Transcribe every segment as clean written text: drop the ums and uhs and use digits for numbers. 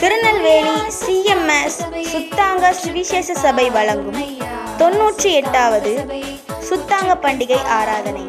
Tirunelveli CMS சுத்தாங்க சுவிசேஷ சபை வழங்கும் 98வது சுத்தாங்க பண்டிகை ஆராதனை.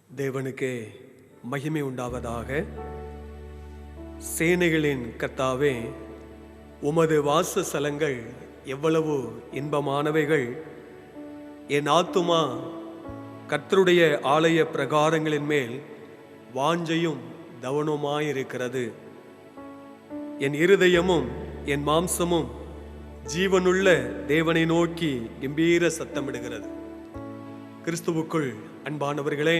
தேவனுக்கே மகிமை உண்டாவதாக. சேனைகளின் கர்த்தாவே, உமது வாசஸ்தலங்கள் எவ்வளவு இன்பமானவைகள். என் ஆத்துமா கர்த்தருடைய ஆலய பிரகாரங்களின் மேல் வாஞ்சையும் தவனமாயிருக்கிறது. என் இருதயமும் என் மாம்சமும் ஜீவனுள்ள தேவனை நோக்கி கம்பீர சத்தமிடுகிறது. கிறிஸ்துவுக்குள் அன்பானவர்களே,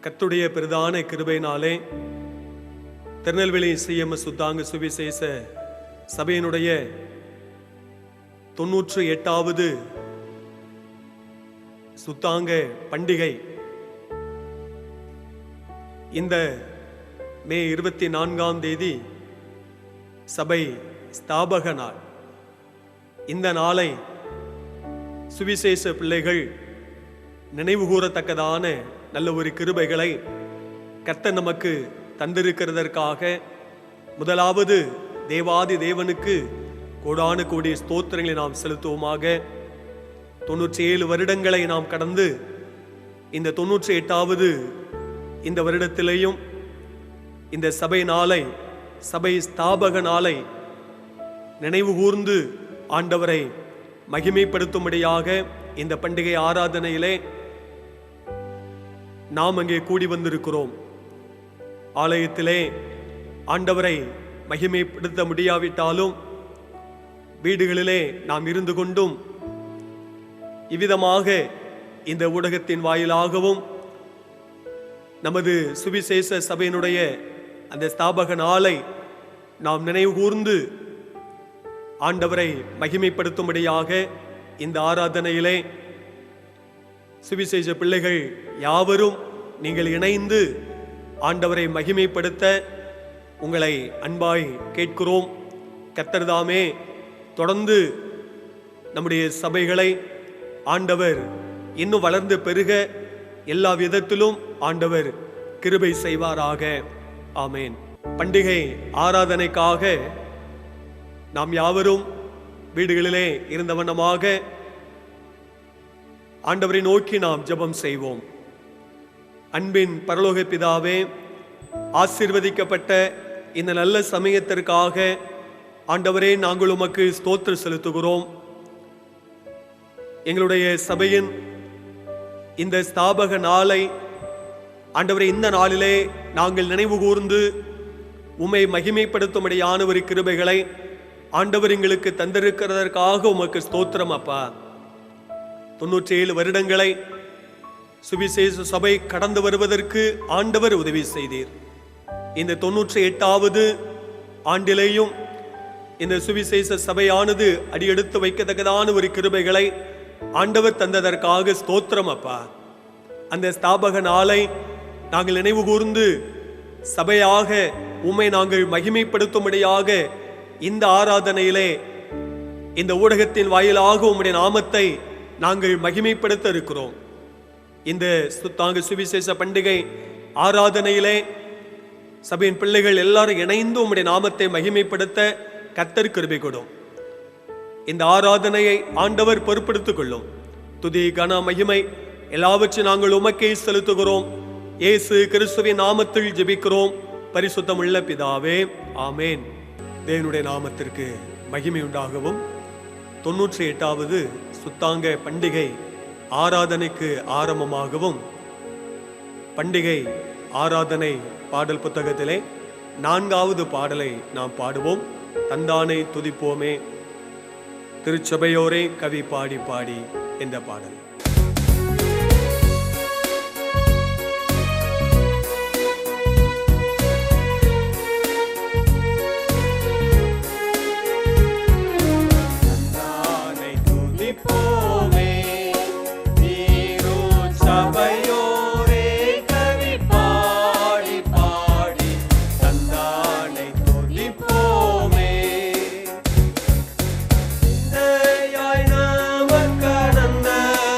கர்த்தருடைய பிரதான கிருபையினாலே திருநெல்வேலி சிஎம்எஸ் சுத்தாங்க சுவிசேஷ சபையினுடைய 98வது சுத்தாங்க பண்டிகை இந்த மே 24ஆம் தேதி சபை ஸ்தாபக நாள். இந்த நாளை சுவிசேஷ பிள்ளைகள் நினைவு கூறத்தக்கதான நல்ல ஒரு கிருபைகளை கர்த்தர் நமக்கு தந்திருக்கிறதற்காக முதலாவது தேவாதி தேவனுக்கு கோடானு கோடி ஸ்தோத்திரங்களை நாம் செலுத்துவோமாக. 97 வருடங்களை நாம் கடந்து இந்த 98வது இந்த வருடத்திலேயும் இந்த சபை நாளை, சபை ஸ்தாபக நாளை நினைவு கூர்ந்து ஆண்டவரை மகிமைப்படுத்தும்படியாக இந்த பண்டிகை ஆராதனையிலே நாம் அங்கே கூடி வந்திருக்கிறோம். ஆலயத்திலே ஆண்டவரை மகிமைப்படுத்த முடியாவிட்டாலும் வீடுகளிலே நாம் இருந்து கொண்டும் இவ்விதமாக இந்த ஊடகத்தின் வாயிலாகவும் நமது சுவிசேஷ சபையினுடைய அந்த ஸ்தாபக நாளை நாம் நினைவு கூர்ந்து ஆண்டவரை மகிமைப்படுத்தும்படியாக இந்த ஆராதனையிலே சுவிசேஷ பிள்ளைகள் யாவரும் நீங்கள் இணைந்து ஆண்டவரை மகிமைப்படுத்த உங்களை அன்பாய் கேட்கிறோம். கர்த்தர் தாமே தொடர்ந்து நம்முடைய சபைகளை ஆண்டவர் இன்னும் வளர்ந்து பெருக எல்லா விதத்திலும் ஆண்டவர் கிருபை செய்வாராக. ஆமேன். பண்டிகை ஆராதனைக்காக நாம் யாவரும் வீடுகளிலே இருந்த வண்ணமாக ஆண்டவரை நோக்கி நாம் ஜெபம் செய்வோம். அன்பின் பரலோக பிதாவே, ஆசீர்வதிக்கப்பட்ட இந்த நல்ல சமயத்திற்காக ஆண்டவரே நாங்கள் உமக்கு ஸ்தோத்திரம் செலுத்துகிறோம். எங்களுடைய சபையின் இந்த ஸ்தாபக நாளை ஆண்டவரே இந்த நாளிலே நாங்கள் நினைவு கூர்ந்து உம்மை மகிமைப்படுத்தும்படியான ஒரு கிருபைகளை ஆண்டவர் எங்களுக்கு தந்திருக்கிறதற்காக உமக்கு ஸ்தோத்திரம் அப்பா. 97 வருடங்களை சுவிசேஷ சபை கடந்து வருவதற்கு ஆண்டவர் உதவி செய்தீர். இந்த 98வது ஆண்டிலேயும் இந்த சுவிசேஷ சபையானது அடியெடுத்து வைக்கத்தக்கதான ஒரு கிருபைகளை ஆண்டவர் தந்ததற்காக ஸ்தோத்திரம் அப்பா. அந்த ஸ்தாபக நாளை நாங்கள் நினைவு கூர்ந்து சபையாக உம்மை நாங்கள் மகிமைப்படுத்தும்படியாக இந்த ஆராதனையிலே இந்த ஊடகத்தின் வாயிலாக உம்முடைய நாமத்தை நாங்கள் மகிமைப்படுத்த இருக்கிறோம். இந்த சுத்தாங்க சுவிசேஷ பண்டிகை ஆராதனையிலே சபையின் பிள்ளைகள் எல்லாரும் இணைந்து உம்முடைய நாமத்தை மகிமைப்படுத்த கர்த்தர் கிருபை கொடும். இந்த ஆராதனையை ஆண்டவர் பொறுப்படுத்திக் கொள்ளும். துதி கன மகிமை எல்லாவற்றையும் நாங்கள் உமக்கே செலுத்துகிறோம். இயேசு கிறிஸ்துவின் நாமத்தில் ஜெபிக்கிறோம் பரிசுத்தமுள்ள பிதாவே, ஆமேன். தேவனுடைய நாமத்திற்கு மகிமை உண்டாகவும். 98வது சுத்தாங்க பண்டிகை ஆராதனைக்கு ஆரம்பமாகவும் பண்டிகை ஆராதனை பாடல் புத்தகத்திலே 4வது பாடலை நாம் பாடுவோம். தந்தானை துதிப்போமே திருச்சபையோரே கவி பாடி பாடி என்ற பாடல்.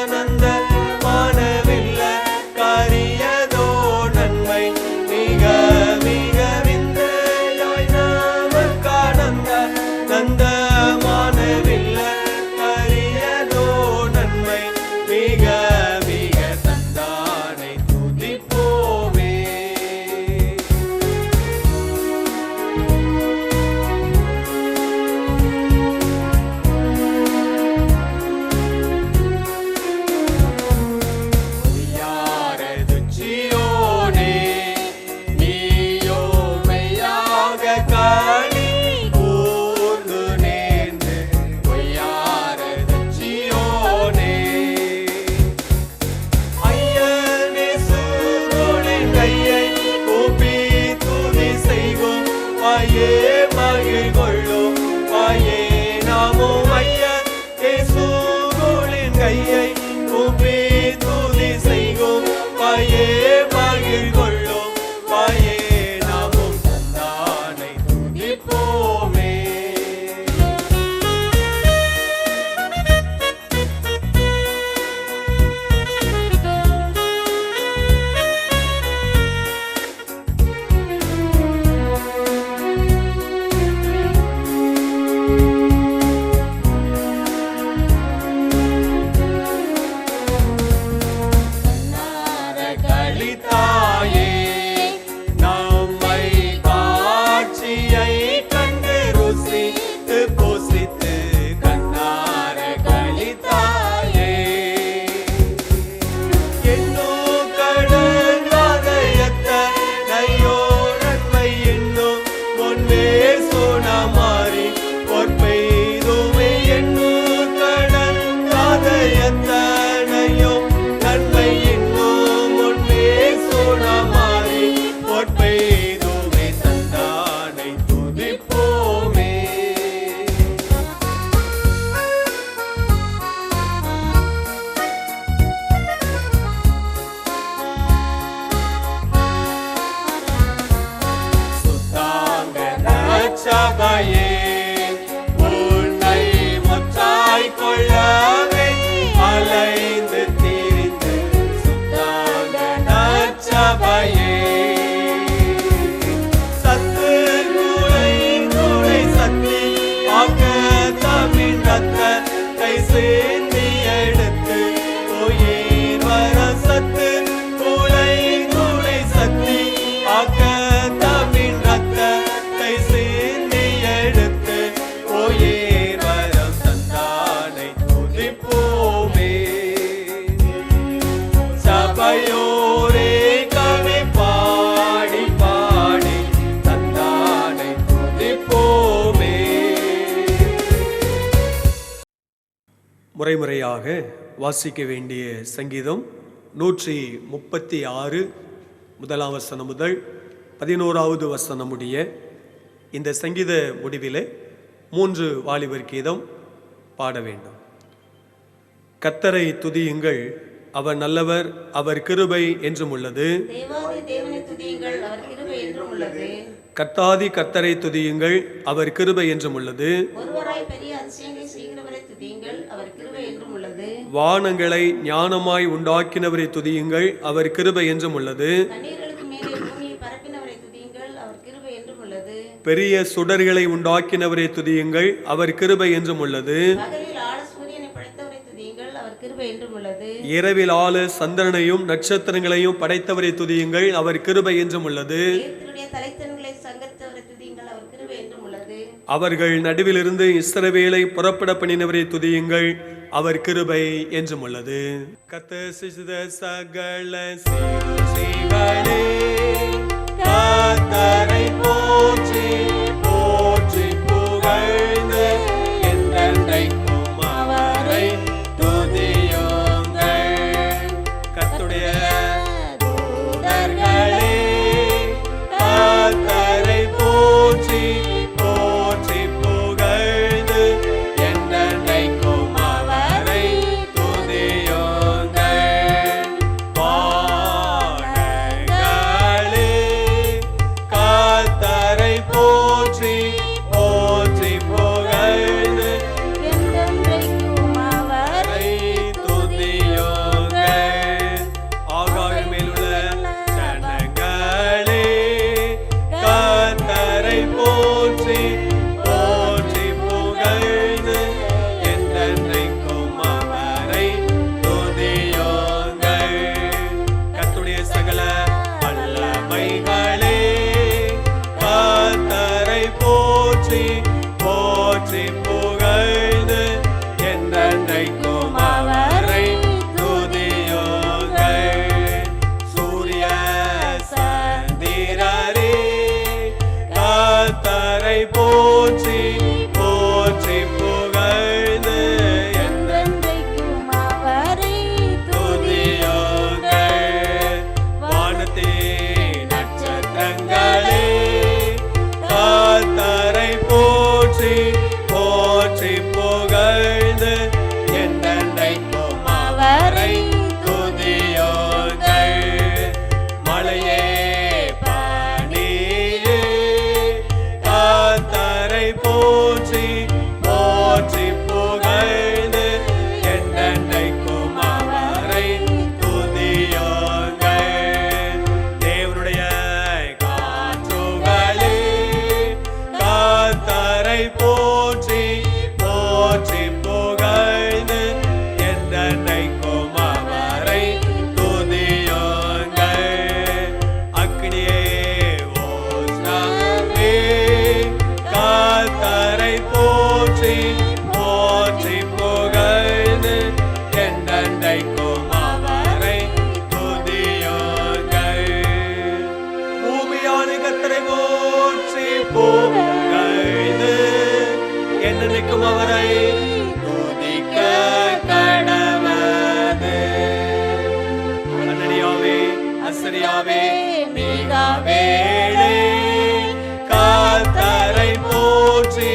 Na சேர்ந்து எடுத்து உயிர் வர சத்து குலை குலை சக்தி ஆக்க தமிழ் ரத்தத்தை சேர்ந்து எடுத்து உயிர் வரம் தந்தானை துதிப்போமே. சபையோரே கவி பாடி பாடி தந்தானை துதிப்போமே. முறைமுறையாக வாசிக்க வேண்டிய சங்கீதம் 136 முதலாம் வசனம் முதல் 11வது வசனம் முடிய. இந்த சங்கீத முடிவிலே 3 வாலிபர் கீதம் பாட வேண்டும். கர்த்தரை துதியுங்கள், அவர் நல்லவர், அவர் கிருபை என்றும் உள்ளது. தேவாதி தேவனை துதியுங்கள், அவர் கிருபை என்றும் உள்ளது. கர்த்தாதி கர்த்தரை துதியுங்கள், அவர் கிருபை என்றும் உள்ளது. ஒருவராய் பெரிய அதிசயங்களை செய்கிறவரை துதியுங்கள், அவர் கிருபை என்றும் உள்ளது. வானங்களை ஞானமாய் உண்டாக்கினவரை துதியுங்கள், அவர் கிருபை என்றும் உள்ளது. தண்ணீர்களுக்கு மேலே பூமியை பரப்பினவரை துதியுங்கள், அவர் கிருபை என்றும் உள்ளது. பெரிய சுடர்களை உண்டாக்கினவரை துதியுங்கள், அவர் கிருபை என்றும் உள்ளது. பகலில் ஆள சூரியனை படைத்தவரை துதியுங்கள், அவர் கிருபை என்றும் உள்ளது. இரவில் ஆள சந்திரனையும் நட்சத்திரங்களையும் படைத்தவரை துதியுங்கள், அவர் கிருபை என்றும் உள்ளது. எகிப்தினுடைய தலைத்தன்களை சங்கரித்தவரை துதியுங்கள், அவர் கிருபை என்றும் உள்ளது. அவர்கள் நடுவிலிருந்து இஸ்ரவேலை புறப்பட பண்ணினவரை துதியுங்கள், அவர் கிருபை என்றும் உள்ளது. கர்த்தர் சிருஷ்டித்த சகல சிருஷ்டிகளே, கர்த்தரை போற்றி போற்றி புகழ்ந்து என்றென்றைக்கும் அவரை துதியுங்கள். கர்த்தருடைய தூதர்களே, கர்த்தரை போற்றி போற்றி புகழ்ந்து என்றென்றைக்கும் அவரை துதியுங்கள். வானங்களே, கர்த்தரை போற்றி போற்றி புகழ்ந்து என்றென்றைக்கும் அவரை துதியுங்கள். ஆகாயம் மேலுள்ள ஜனங்களே, கர்த்தரை போற்றி போற்றி புகழ்ந்து என்றென்றைக்கும் அவரை துதியுங்கள். கர்த்தருடைய சகல வல்லமைகளே, கர்த்தரை போற்றி போற்றி புகழ்ந்து என்றென்றைக்கும் அவரை துதியுங்கள். சூரிய சந்திரரே, கர்த்தரை போற்றி போற்றி புகழ்ந்து என்றென்றைக்கும் அவரை துதியுங்கள். வானத்தின் நட்சத்திரங்களே, கர்த்தரை போற்றி போற்றி புகழ்ந்து என்றென்றைக்கும் அவரை துதியுங்கள். மழையே பனியே, கர்த்தரை போற்றி போற்றி புகழ்ந்து என்றென்றைக்கும் அவரை துதியுங்கள். தேவனுடைய காற்றுகளே, கர்த்தரை போற்றி போற்றி புகழ்ந்து என்றென்றைக்கும் அவரை துதியுங்கள். அக்கினியே ஓஸ்னமே, கர்த்தரை போற்றி போற்றி புகழ்ந்து என்றென்றைக்கும் அவரை துதியுங்கள். பூமியான கர்த்தரை போற்றி புகழ்ந்து என்றென்றைக்கும் அவரை துதிக்க கடவது. அனனியாவே, அசரியாவே, மீகாவேலே, கர்த்தரை போற்றி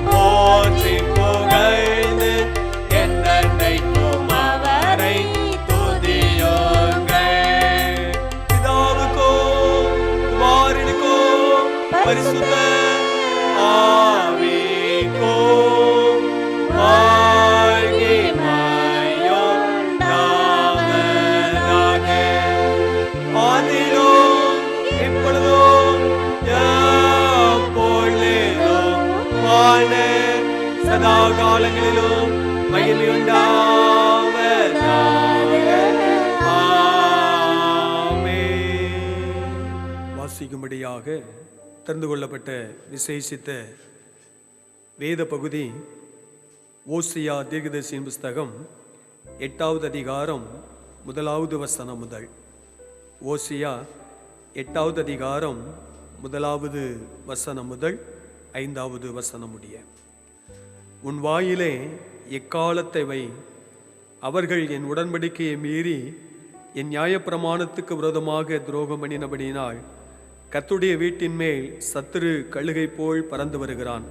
போற்றி புகழ்ந்து என்றென்றைக்கும் அவரை துதியுங்கள். பிதாவுக்கும் குமாரனுக்கும் பரிசுத்த ஆவிக்கும் மகிமையுண்டாவதாக. ஆதியிலும் இப்பொழுதும் எப்பொழுதும் சதா காலங்களிலும் வாசிக்கும்படியாக தெரிந்து கொள்ளப்பட்ட விசேஷித்த வேத பகுதி ஓசியா தீர்க்கதரிசியின் புஸ்தகம் 8வது அதிகாரம் 1வது வசனம் முதல். ஓசியா 8வது அதிகாரம் 1வது வசனம் முதல் 5வது வசனம் முடிய. உன் வாயிலே எக்காலத்தை வை, அவர்கள் என் உடன்படிக்கையை மீறி என் நியாயப்பிரமாணத்துக்கு விரோதமாக துரோகம் பண்ணினபடியினால் கர்த்தருடைய வீட்டின் மேல் சத்துரு கழுகை போல் பறந்து வருகிறான்.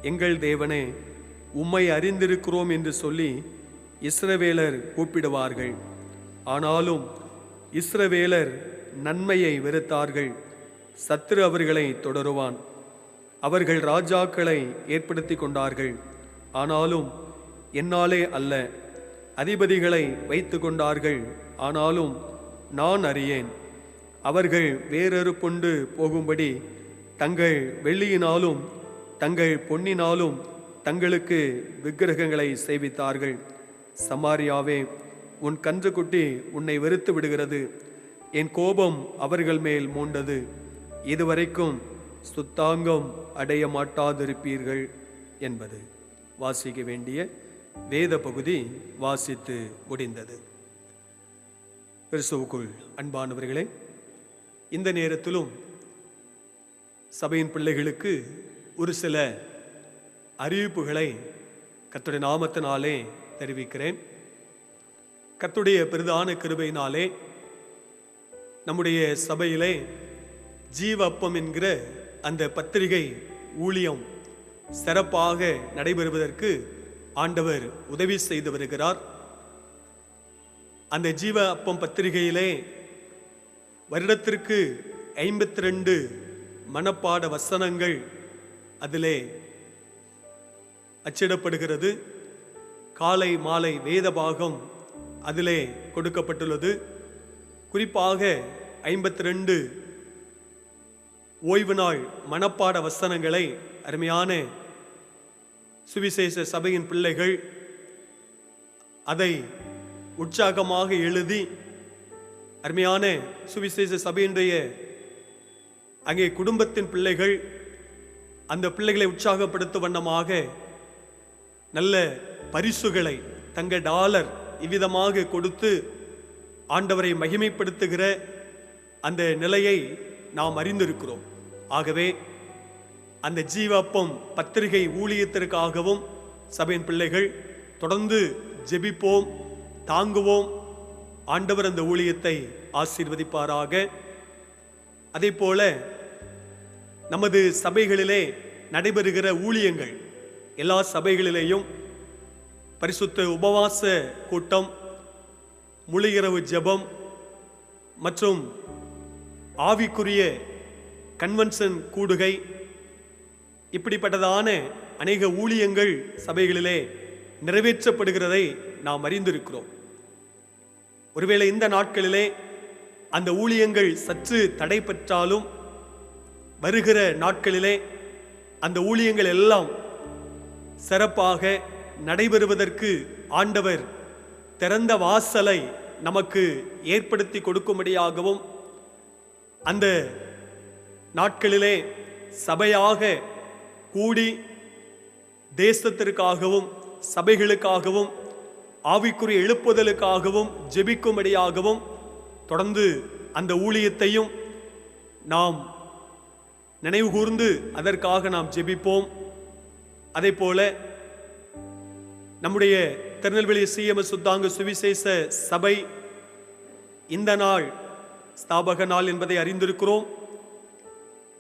எங்கள் தேவனே, உம்மை அறிந்திருக்கிறோம் என்று சொல்லி இஸ்ரவேலர் கூப்பிடுவார்கள். ஆனாலும் இஸ்ரவேலர் நன்மையை வெறுத்தார்கள். சத்துரு அவர்களை தொடருவான். அவர்கள் ராஜாக்களை ஏற்படுத்தி கொண்டார்கள், ஆனாலும் என்னாலே அல்ல. அதிபதிகளை வைத்து கொண்டார்கள், ஆனாலும் நான் அறியேன். அவர்கள் வேறொரு கொண்டு போகும்படி தங்கள் வெள்ளியினாலும் தங்கள் பொன்னினாலும் தங்களுக்கு விக்கிரகங்களை செய்வித்தார்கள். சமாரியாவே, உன் கன்றுக்குட்டி உன்னை வெறுத்து விடுகிறது. என் கோபம் அவர்கள் மேல் மூண்டது. இதுவரைக்கும் சுத்தாங்கம் அடைய மாட்டாதிருப்பீர்கள் என்பது வாசிக்க வேண்டிய வேத பகுதி வாசித்து முடிந்தது. கிறிஸ்துவுக்குள் அன்பானவர்களே, இந்த நேரத்திலும் சபையின் பிள்ளைகளுக்கு ஒரு சில அறிவிப்புகளை கர்த்தருடைய நாமத்தினாலே தெரிவிக்கிறேன். கர்த்தருடைய பிரதான கிருபையினாலே நம்முடைய சபையிலே ஜீவ அப்பம் என்கிற அந்த பத்திரிகை ஊழியம் சிறப்பாக நடைபெறுவதற்கு ஆண்டவர் உதவி செய்து வருகிறார். அந்த ஜீவ அப்பம் பத்திரிகையிலே வருடத்திற்கு 52 மனப்பாட வசனங்கள் அதிலே அச்சிடப்படுகிறது. காலை மாலை வேத பாகம் அதிலே கொடுக்கப்பட்டுள்ளது. குறிப்பாக 52 ஓய்வு நாள் மனப்பாட வசனங்களை அருமையான சுவிசேஷ சபையின் பிள்ளைகள் அதை உற்சாகமாக எழுதி, அருமையான சுவிசேஷ சபையினுடைய அங்கே குடும்பத்தின் பிள்ளைகள் அந்த பிள்ளைகளை உற்சாகப்படுத்தும் வண்ணமாக நல்ல பரிசுகளை தங்க டாலர் இவ்விதமாக கொடுத்து ஆண்டவரை மகிமைப்படுத்துகிற அந்த நிலையை நாம் அறிந்திருக்கிறோம். ஆகவே அந்த ஜீவப்பம் பத்திரிகை ஊழியத்திற்காகவும் சபையின் பிள்ளைகள் தொடர்ந்து ஜெபிப்போம், தாங்குவோம். ஆண்டவர் அந்த ஊழியத்தை ஆசீர்வதிப்பாராக. அதே போல நமது சபைகளிலே நடைபெறுகிற ஊழியங்கள், எல்லா சபைகளிலேயும் பரிசுத்த உபவாச கூட்டம், முழு இரவு ஜெபம் மற்றும் ஆவிக்குரிய கன்வென்ஷன் கூடுகை, இப்படிப்பட்டதான அநேக ஊழியங்கள் சபைகளிலே நிறைவேற்றப்படுகிறதை நாம் அறிந்திருக்கிறோம். ஒருவேளை இந்த நாட்களிலே அந்த ஊழியங்கள் சற்று தடை பெற்றாலும் வருகிற நாட்களிலே அந்த ஊழியங்கள் எல்லாம் சிறப்பாக நடைபெறுவதற்கு ஆண்டவர் திறந்த வாசலை நமக்கு ஏற்படுத்தி கொடுக்கும்படியாகவும், அந்த நாட்களிலே சபையாக கூடி தேசத்திற்காகவும் சபைகளுக்காகவும் ஆவிக்குரிய எழுப்புதலுக்காகவும் ஜெபிக்கும்படியாகவும் தொடர்ந்து அந்த ஊழியத்தையும் நாம் நினைவு கூர்ந்து அதற்காக நாம் ஜெபிப்போம். அதே போல நம்முடைய திருநெல்வேலி சிஎம்எஸ் சுத்தாங்க சுவிசேஷ சபை இந்த நாள் ஸ்தாபக நாள் என்பதை அறிந்திருக்கிறோம்.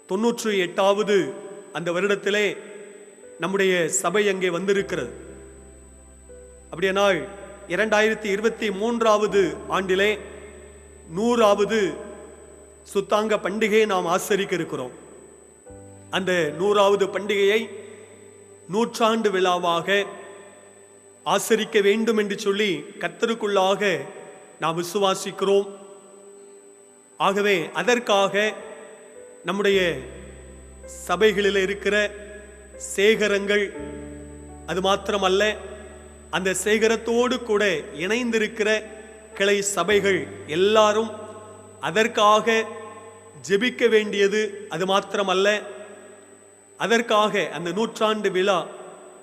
98வது அந்த வருடத்திலே நம்முடைய சபை அங்கே வந்திருக்கிறது. அப்படியானால் 2023வது ஆண்டிலே 100வது சுத்தாங்க பண்டிகையை நாம் ஆசரிக்க இருக்கிறோம். அந்த 100வது பண்டிகையை நூற்றாண்டு விழாவாக ஆசரிக்க வேண்டும் என்று சொல்லி கர்த்தருக்குள்ளாக நாம் விசுவாசிக்கிறோம். ஆகவே அதற்காக நம்முடைய சபைகளில் இருக்கிற சேகரங்கள், அது மாத்திரமல்ல அந்த சேகரத்தோடு கூட இணைந்திருக்கிற கிளை சபைகள் எல்லாரும் அதற்காக ஜெபிக்க வேண்டியது. அது மாத்திரமல்ல, அதற்காக அந்த 100ஆண்டு விழா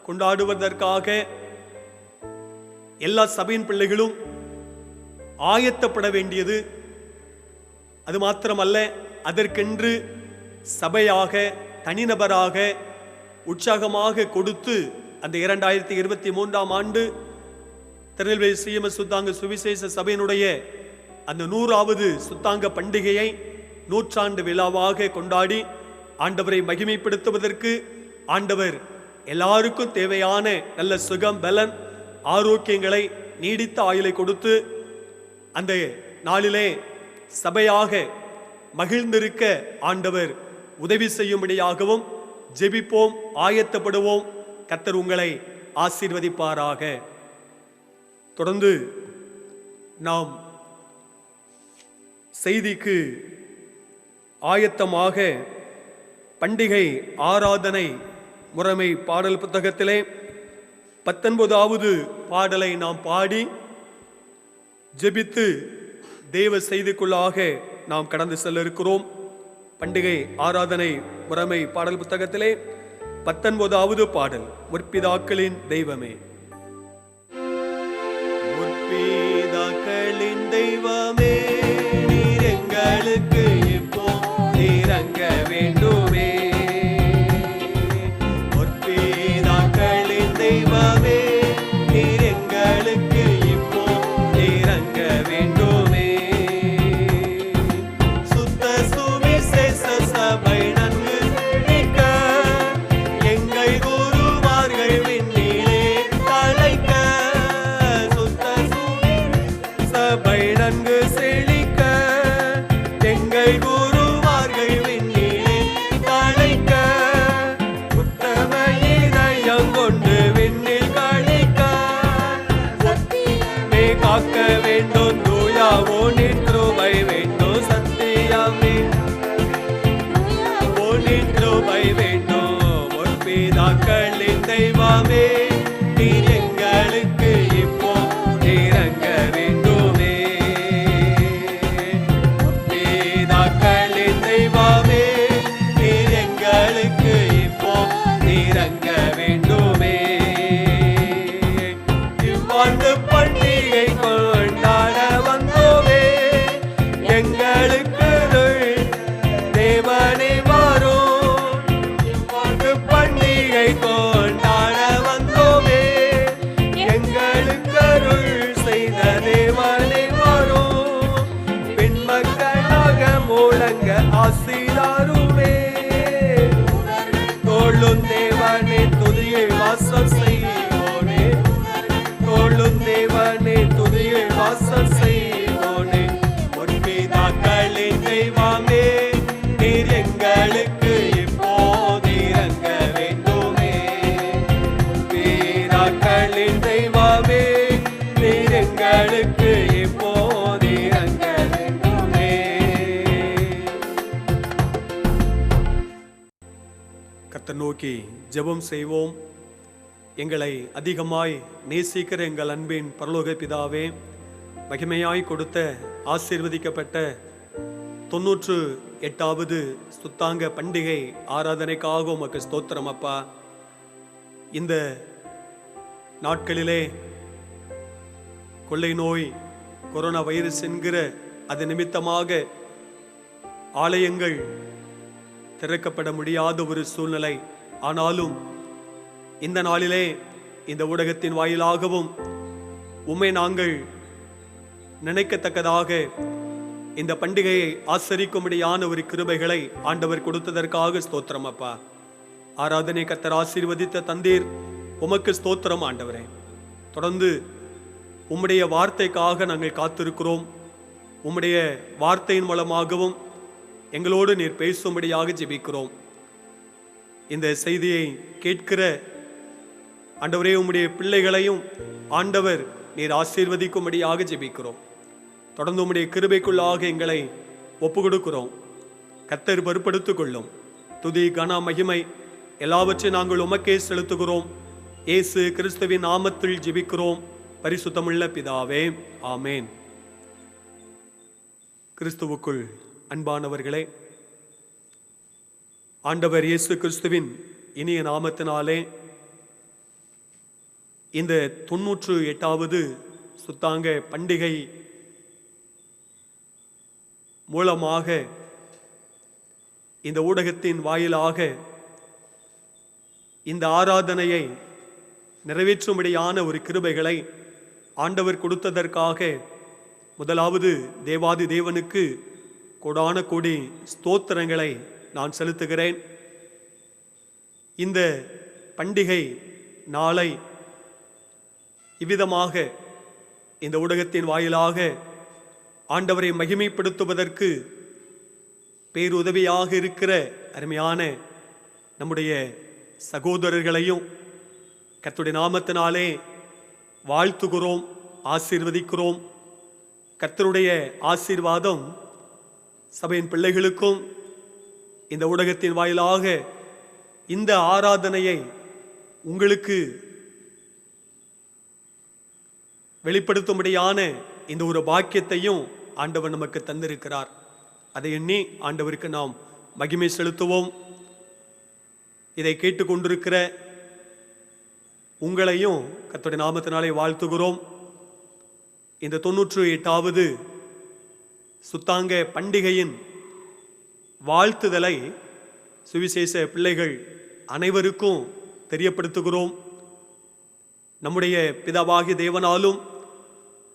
கொண்டாடுவதற்காக எல்லா சபையின் பிள்ளைகளும் ஆயத்தப்பட வேண்டியது. அது மாத்திரமல்ல, அதற்கென்று சபையாக தனிநபராக உற்சாகமாக கொடுத்து அந்த 2023ஆம் ஆண்டு திருநெல்வேலி சிஎம்எஸ் சுத்தாங்க சுவிசேஷ சபையினுடைய அந்த 100வது சுத்தாங்க பண்டிகையை 100ஆண்டு விழாவாக கொண்டாடி ஆண்டவரை மகிமைப்படுத்துவதற்கு ஆண்டவர் எல்லாருக்கும் தேவையான நல்ல சுகம், பலன், ஆரோக்கியங்களை, நீடித்த ஆயுளை கொடுத்து அந்த நாளிலே சபையாக மகிழ்ந்திருக்க ஆண்டவர் உதவி செய்யும்படியாகவும் ஜெபிப்போம், ஆயத்தப்படுவோம். கர்த்தர் உங்களை ஆசீர்வதிப்பாராக. தொடர்ந்து நாம் செய்திக்கு ஆயத்தமாக பண்டிகை ஆராதனை முறைமை பாடல் புத்தகத்திலே 19வது பாடலை நாம் பாடி ஜெபித்து தேவ செய்திக்குள்ளாக நாம் கடந்து செல்ல இருக்கிறோம். பண்டிகை ஆராதனை முறைமை பாடல் புத்தகத்திலே 19வது பாடல், முற்பிதாக்களின் தெய்வமே. முற்பிதாக்களின் தெய்வமே, நீர் எங்களுக்கு இப்போ இறங்க வேண்டுமே. முற்பிதாக்களின் தெய்வமே, நீர் எங்களுக்கு இப்போ இறங்க வேண்டுமே. சுத்த சுவிசேஷ சபை நன்கு நிற்க, எங்கள் குருமார்கள் விண்ணிலே தழைக்க. சுத்த சபை நன்கு செழிக்க, எங்கள் குருமார்கள் விண்ணிலே தழைக்க. உத்தம இதயம் கொண்டு விண்ணில் கழிக்க, சத்தியமே காக்க வேண்டும், தூயாவோ நிற்கிருபை வேண்டும். சத்தியமே கிருபை வேண்டும். முற்பிதாக்களின் தெய்வமே, நீர் எங்களுக்கு இப்போ இறங்க வேண்டுமே. முற்பிதாக்களின் தெய்வமே, நீர் எங்களுக்கு இப்போ இறங்க வேண்டுமே. இவ்வாண்டு பண்டிகை கொண்டாட வந்தோமே, எங்களுக்கு தேவனே வரும். இவ்வாண்டு பண்டிகை கொண்டாட வந்தோமே, எங்களுக்கு அருள் செய்த தேவனே வரும். பெண்மக்களாக முழங்க ஆசீராருமே, தோளும் தேவனே துதியில் வாசம் செய்வோனே. தோளும் தேவனே துதியில் வாசம் செய்வோனே. முற்பிதாக்களின் தெய்வமே, நீர் எங்களுக்கு இப்போது இறங்க வேண்டுமே. முற்பிதாக்களின் தெய்வமே, நீர் எங்களுக்கு இப்போது இறங்க வேண்டுமே. கர்த்தர் நோக்கி ஜெபம் செய்வோம். எங்களை அதிகமாய் நேசிக்கிற எங்கள் அன்பின் பரலோக பிதாவே, மகிமையாய் கொடுத்த ஆசீர்வதிக்கப்பட்ட 98வது சுத்தாங்க பண்டிகை ஆராதனைக்காக உமக்கு ஸ்தோத்திரம் அப்பா. இந்த நாட்களிலே கொள்ளை நோய், கொரோனா வைரஸ் என்கிற அது நிமித்தமாக ஆலயங்கள் திறக்கப்பட முடியாத ஒரு சூழ்நிலை. ஆனாலும் இந்த நாளிலே இந்த ஊடகத்தின் வாயிலாகவும் உம்மை நாங்கள் நினைக்கத்தக்கதாக இந்த பண்டிகையை ஆசரிக்கும்படியான ஒரு கிருபைகளை ஆண்டவர் கொடுத்ததற்காக ஸ்தோத்திரம் அப்பா. ஆராதனை கர்த்தர் ஆசீர்வதித்த தந்தீர், உமக்கு ஸ்தோத்திரம் ஆண்டவரே. தொடர்ந்து உம்முடைய வார்த்தைக்காக நாங்கள் காத்திருக்கிறோம். உம்முடைய வார்த்தையின் மூலமாகவும் எங்களோடு நீர் பேசும்படியாக ஜெபிக்கிறோம். இந்த செய்தியை கேட்கிற ஆண்டவரே, உம்முடைய பிள்ளைகளையும் ஆண்டவர் நீர் ஆசீர்வதிக்கும்படியாக ஜெபிக்கிறோம். தொடர்ந்து உம்முடைய கிருபைக்குள்ளாக எங்களை ஒப்பு கொடுக்கிறோம். கர்த்தர் பொறுப்படுத்திக் கொள்ளும். துதி, கன, மகிமை எல்லாவற்றையும் நாங்கள் உமக்கே செலுத்துகிறோம். இயேசு கிறிஸ்துவின் நாமத்தில் ஜெபிக்கிறோம் பரிசுத்தமுள்ள பிதாவே, ஆமேன். கிறிஸ்துவுக்குள் அன்பானவர்களே, ஆண்டவர் இயேசு கிறிஸ்துவின் இனிய நாமத்தினாலே இந்த 98வது சுத்தாங்க பண்டிகை மூலமாக இந்த ஊடகத்தின் வாயிலாக இந்த ஆராதனையை நிறைவேற்றும்படியான ஒரு கிருபைகளை ஆண்டவர் கொடுத்ததற்காக முதலாவது தேவாதி தேவனுக்கு கோடான கோடி ஸ்தோத்திரங்களை நான் செலுத்துகிறேன். இந்த பண்டிகை நாளை இவ்விதமாக இந்த ஊடகத்தின் வாயிலாக ஆண்டவரை மகிமைப்படுத்துவதற்கு பேருதவியாக இருக்கிற அருமையான நம்முடைய சகோதரர்களையும் கர்த்தருடைய நாமத்தினாலே வாழ்த்துகிறோம், ஆசீர்வதிக்கிறோம். கர்த்தருடைய ஆசீர்வாதம் சபையின் பிள்ளைகளுக்கும் இந்த ஊடகத்தின் வாயிலாக இந்த ஆராதனையை உங்களுக்கு வெளிப்படுத்தும்படியான இந்த ஒரு பாக்கியத்தையும் ஆண்டவர் நமக்கு தந்திருக்கிறார். அதை எண்ணி ஆண்டவருக்கு நாம் மகிமை செலுத்துவோம். இதை கேட்டுக்கொண்டிருக்கிற உங்களையும் கர்த்தருடைய நாமத்தினாலே வாழ்த்துகிறோம். இந்த 98வது சுத்தாங்க பண்டிகையின் வாழ்த்துதலை சுவிசேஷ பிள்ளைகள் அனைவருக்கும் தெரியப்படுத்துகிறோம். நம்முடைய பிதாவாகிய தேவனாலும்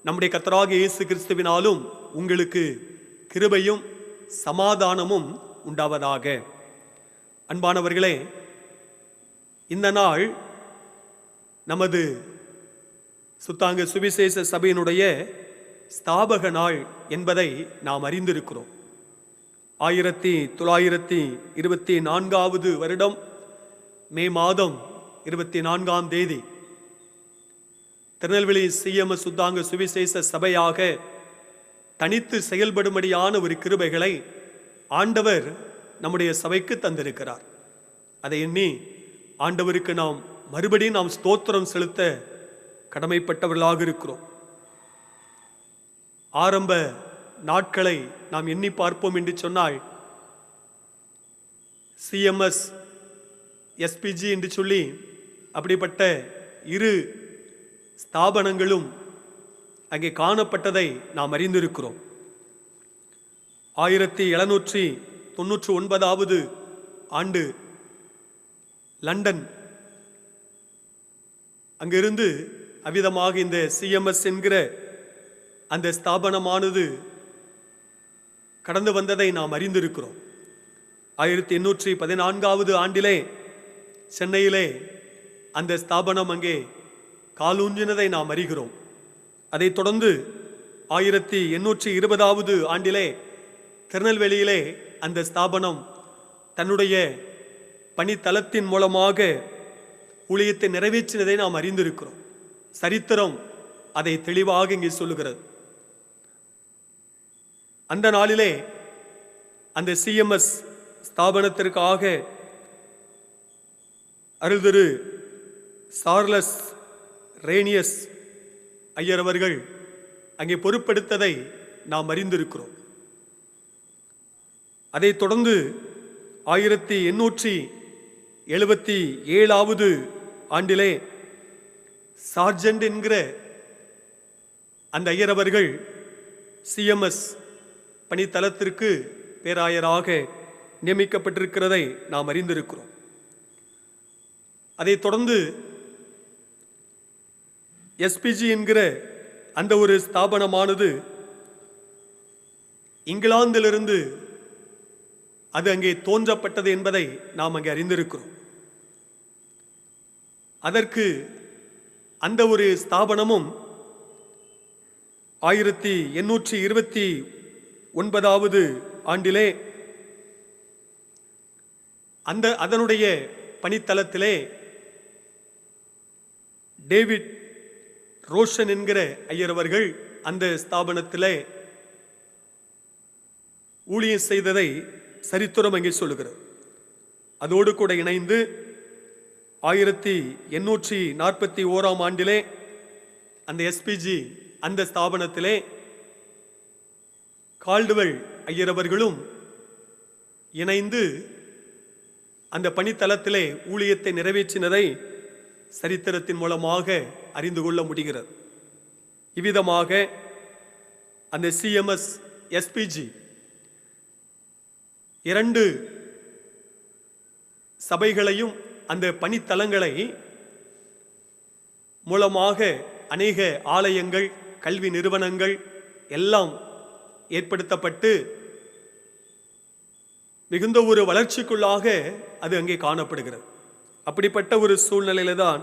நம்முடைய கர்த்தராகிய இயேசு கிறிஸ்துவினாலும் உங்களுக்கு கிருபையும் சமாதானமும் உண்டாவதாக. அன்பானவர்களே, இந்த நாள் நமது சுத்தாங்க சுவிசேஷ சபையினுடைய ஸ்தாபக நாள் என்பதை நாம் அறிந்திருக்கிறோம். 1924வது வருடம் மே மாதம் 24ஆம் தேதி திருநெல்வேலி சிஎம்எஸ் சுத்தாங்க சுவிசேஷ சபையாக தனித்து செயல்படும்படியான ஒரு கிருபைகளை ஆண்டவர் நம்முடைய சபைக்கு தந்திருக்கிறார். அதை எண்ணி ஆண்டவருக்கு நாம் மறுபடியும் நாம் ஸ்தோத்திரம் செலுத்த கடமைப்பட்டவர்களாக இருக்கிறோம். ஆரம்ப நாட்களை நாம் எண்ணி பார்ப்போம் என்று சொன்னால் சிஎம்எஸ் எஸ்பிஜி என்று சொல்லி அப்படிப்பட்ட இரு ஸ்தாபனங்களும் அங்கே காணப்பட்டதை நாம் அறிந்திருக்கிறோம். 1799வது ஆண்டு லண்டன் அங்கிருந்து அவ்விதமாக இந்த சிஎம்எஸ் என்கிற அந்த ஸ்தாபனமானது கடந்து வந்ததை நாம் அறிந்திருக்கிறோம். 1814வது ஆண்டிலே சென்னையிலே அந்த ஸ்தாபனம் அங்கே காலூன்றினதை நாம் அறிகிறோம். அதைத் தொடர்ந்து 1820வது ஆண்டிலே திருநெல்வேலியிலே அந்த ஸ்தாபனம் தன்னுடைய பணித்தளத்தின் மூலமாக ஊழியத்தை நிறைவேற்றினதை நாம் அறிந்திருக்கிறோம். சரித்திரம் அதை தெளிவாக இங்கே சொல்லுகிறது. அந்த நாளிலே அந்த சிஎம்எஸ் ஸ்தாபனத்திற்காக அருள்திரு சார்லஸ் ரேனியஸ் ஐயர் அவர்கள் அங்கே பொறுப்பெடுத்ததை நாம் அறிந்திருக்கிறோம். அதைத் தொடர்ந்து 1877வது ஆண்டிலே சார்ஜென்ட் என்கிற அந்த ஐயர் அவர்கள் சிஎம்எஸ் பணித்தளத்திற்கு பேராயராக நியமிக்கப்பட்டிருக்கிறதை நாம் அறிந்திருக்கிறோம். அதைத் தொடர்ந்து எஸ்பிஜி என்கிற அந்த ஒரு ஸ்தாபனமானது இங்கிலாந்திலிருந்து அது அங்கே தோன்றப்பட்டது என்பதை நாம் அங்கே அறிந்திருக்கிறோம். அதற்கு அந்த ஒரு ஸ்தாபனமும் 1829வது ஆண்டிலே அதனுடைய பணித்தளத்திலே டேவிட் ரோஷன் என்கிற ஐயர் அவர்கள் அந்த ஸ்தாபனத்திலே ஊழியம் செய்ததை சரித்திரம் அங்கே சொல்லுகிறது. அதோடு கூட இணைந்து 1841 ஆண்டிலே அந்த எஸ்பிஜி அந்த ஸ்தாபனத்திலே கால்டுவெல் ஐயர் அவர்களும் இணைந்து அந்த பணித்தளத்திலே ஊழியத்தை நிறைவேற்றினதை சரித்திரத்தின் மூலமாக அறிந்து கொள்ள முடிகிறது. இவ்விதமாக அந்த சிஎம்எஸ் எஸ்பிஜி 2 சபைகளையும் அந்த பணித்தலங்களை மூலமாக அநேக ஆலயங்கள், கல்வி நிறுவனங்கள் எல்லாம் ஏற்படுத்தப்பட்டு மிகுந்த ஒரு வளர்ச்சிக்குள்ளாக அது அங்கே காணப்படுகிறது. அப்படிப்பட்ட ஒரு சூழ்நிலையில தான்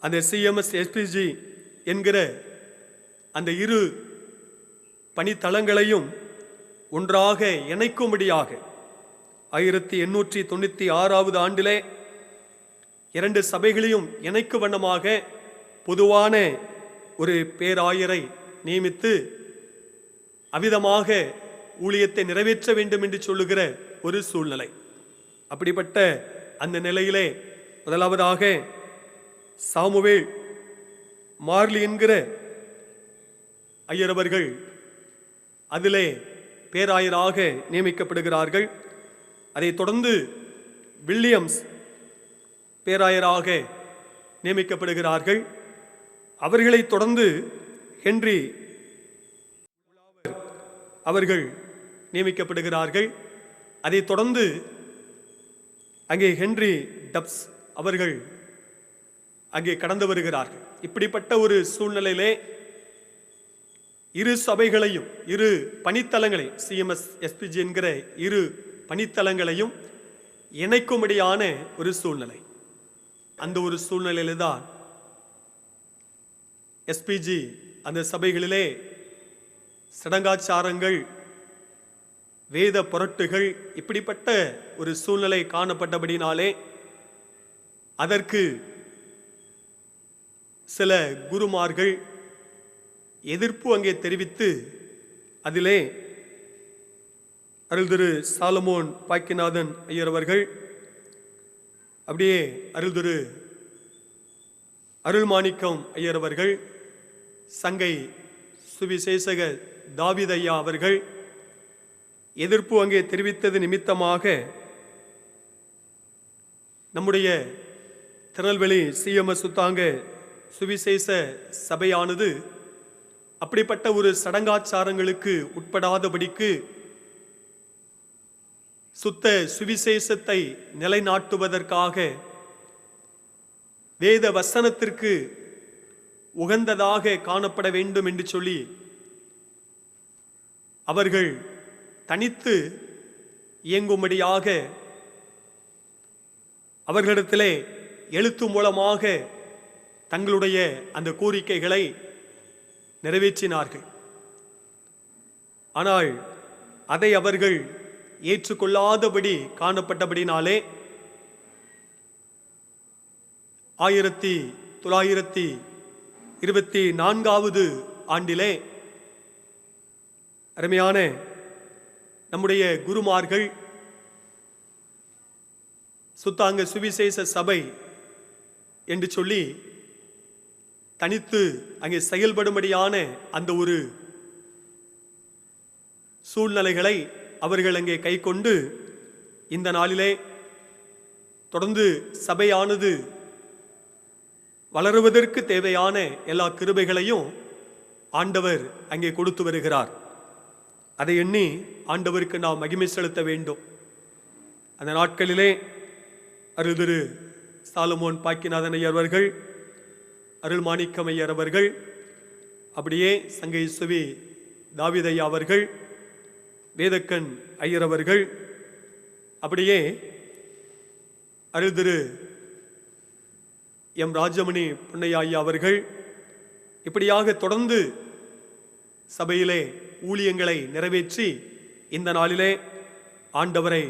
அந்த சிஎம்எஸ் எஸ்பிஜி என்கிற அந்த 2 பணித்தளங்களையும் ஒன்றாக இணைக்கும்படியாக 1896 ஆண்டிலே 2 சபைகளையும் இணைக்கு வண்ணமாக பொதுவான ஒரு பேராயரை நியமித்து அவ்விதமாக ஊழியத்தை நிறைவேற்ற வேண்டும் என்று சொல்லுகிற ஒரு சூழ்நிலை. அப்படிப்பட்ட அந்த நிலையிலே முதலாவதாக சாமுவேல் மார்லி என்கிற ஐயர் அவர்கள் அதிலே பேராயராக நியமிக்கப்படுகிறார்கள். அதைத் தொடர்ந்து வில்லியம்ஸ் பேராயராக நியமிக்கப்படுகிறார்கள். அவர்களைத் தொடர்ந்து ஹென்றி அவர்கள் நியமிக்கப்படுகிறார்கள். அதைத் தொடர்ந்து அங்கே ஹென்றி டப்ஸ் அவர்கள் அங்கே கடந்து வருகிறார்கள். இப்படிப்பட்ட ஒரு சூழ்நிலையிலே 2 சபைகளையும் 2 பணித்தலங்களையும் சிஎம்எஸ் எஸ்பிஜி என்கிற 2 பணித்தலங்களையும் இணைக்கும்படியான ஒரு சூழ்நிலை. அந்த ஒரு சூழ்நிலையில தான் எஸ்பிஜி அந்த சபைகளிலே சடங்காச்சாரங்கள், வேத புரட்டுகள் இப்படிப்பட்ட ஒரு சூழ்நிலை காணப்பட்டபடினாலே அதற்கு சில குருமார்கள் எதிர்ப்பு அங்கே தெரிவித்து அதிலே அருள் திரு சாலமோன் பாக்கிநாதன் ஐயர் அவர்கள், அப்படியே அருள் திரு அருள்மாணிக்கம் ஐயர் அவர்கள், சங்கை சுவிசேஷக தாவீது ஐயா அவர்கள் எதிர்ப்பு அங்கே தெரிவித்தது நிமித்தமாக நம்முடைய திருநெல்வேலி சிஎம்எஸ் சுத்தாங்க சுவிசேஷ சபையானது அப்படிப்பட்ட ஒரு சடங்காச்சாரங்களுக்கு உட்படாதபடிக்கு சுத்த சுவிசேஷத்தை நிலைநாட்டுவதற்காக வேத வசனத்திற்கு உகந்ததாக காணப்பட வேண்டும் என்று சொல்லி அவர்கள் தனித்து இயங்கும்படியாக அவர்களிடத்திலே எழுத்து மூலமாக தங்களுடைய அந்த கோரிக்கைகளை நிறைவேற்றினார்கள். ஆனால் அதை அவர்கள் ஏற்றுக்கொள்ளாதபடி காணப்பட்டபடினாலே 1924 ஆண்டிலே அருமையான நம்முடைய குருமார்கள் சுத்தாங்க சுவிசேஷ சபை என்று சொல்லி தனித்து அங்கே செயல்படும்படியான அந்த ஒரு சூழ்நிலைகளை அவர்கள் அங்கே கை கொண்டு இந்த நாளிலே தொடர்ந்து சபையானது வளருவதற்கு தேவையான எல்லா கிருபைகளையும் ஆண்டவர் அங்கே கொடுத்து வருகிறார். அதை எண்ணி ஆண்டவருக்கு நாம் மகிமை செலுத்த வேண்டும். அந்த நாட்களிலே அருள் திரு சாலமோன் பாக்கிநாதன் ஐயர் அவர்கள், அருள் மாணிக்கம் ஐயர் அவர்கள், அப்படியே சங்கை சுவி தாவீது ஐயா அவர்கள், வேதக்கன் ஐயர் அவர்கள், அப்படியே அருள் திரு எம் ராஜமணி பொன்னையா ஐயா அவர்கள், இப்படியாக தொடர்ந்து சபையிலே ஊழியங்களை நிறைவேற்றி இந்த நாளிலே ஆண்டவரை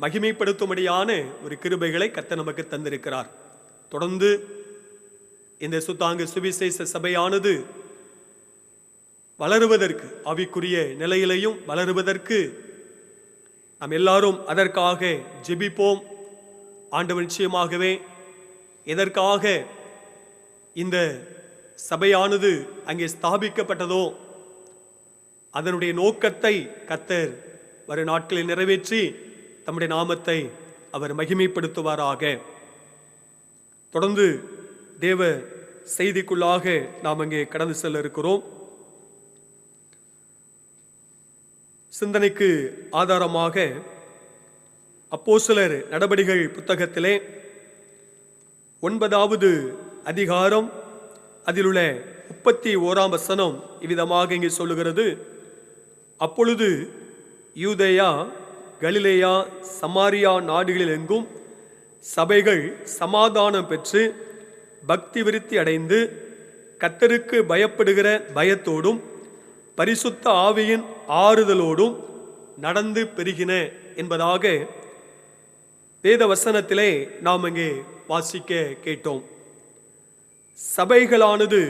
மகிமைப்படுத்தும்படியான ஒரு கிருபைகளை கர்த்தர் நமக்கு தந்திருக்கிறார். தொடர்ந்து இந்த சுத்தாங்க சுவிசேஷ சபையானது வளருவதற்கு, ஆவிக்குரிய நிலையிலையும் வளருவதற்கு நாம் எல்லாரும் அதற்காக ஜெபிப்போம். ஆண்டவர் நிச்சயமாகவே எதற்காக இந்த சபையானது அங்கே ஸ்தாபிக்கப்பட்டதோ அதனுடைய நோக்கத்தை கர்த்தர் வரும் நாட்களில் நிறைவேற்றி தம்முடைய நாமத்தை அவர் மகிமைப்படுத்துவாராக. தொடர்ந்து தேவ செய்திக்குள்ளாக நாம் அங்கே கடந்து செல்ல இருக்கிறோம். சிந்தனைக்கு ஆதாரமாக அப்போஸ்தலர் நடபடிகள் புத்தகத்திலே 9வது அதிகாரம் அதிலுள்ள 31ஆம் வசனம் இவ்விதமாக இங்கே சொல்லுகிறது. அப்பொழுது யூதேயா, கலிலேயா, சமாரியா நாடுகளில் எங்கும் சபைகள் சமாதானம் பெற்று பக்தி விருத்தி அடைந்து கர்த்தருக்கு பயப்படுகிற பயத்தோடும் பரிசுத்த ஆவியின் ஆறுதலோடும் நடந்து பெருகின என்பதாக வேத வசனத்திலே நாம் அங்கே வாசிக்க கேட்டோம். சபைகளானது